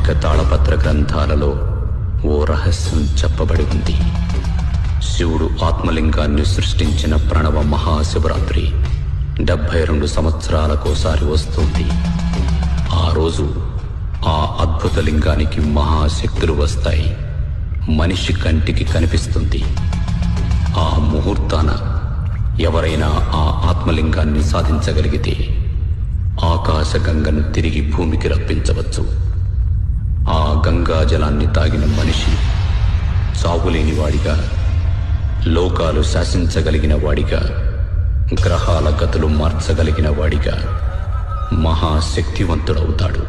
తాంత్రిక తాళపత్ర గ్రంథాలలో ఓ రహస్యం చెప్పబడి ఉంది. శివుడు ఆత్మలింగాన్ని సృష్టించిన ప్రణవ మహాశివరాత్రి 72 సంవత్సరాలకోసారి వస్తుంది. ఆ రోజు ఆ అద్భుత లింగానికి మహాశక్తులు వస్తాయి. మనిషి కంటికి కనిపిస్తుంది. ఆ ముహూర్తాన ఎవరైనా ఆ ఆత్మలింగాన్ని సాధించగలిగితే ఆకాశగంగను తిరిగి భూమికి రప్పించవచ్చు. ఆ గంగాజలాన్ని తాగిన మనిషి చావులేని వాడిగా, లోకాలు శాసించగలిగిన వాడిగా, గ్రహాల గతులు మార్చగలిగిన వాడిగా మహాశక్తివంతుడవుతాడు.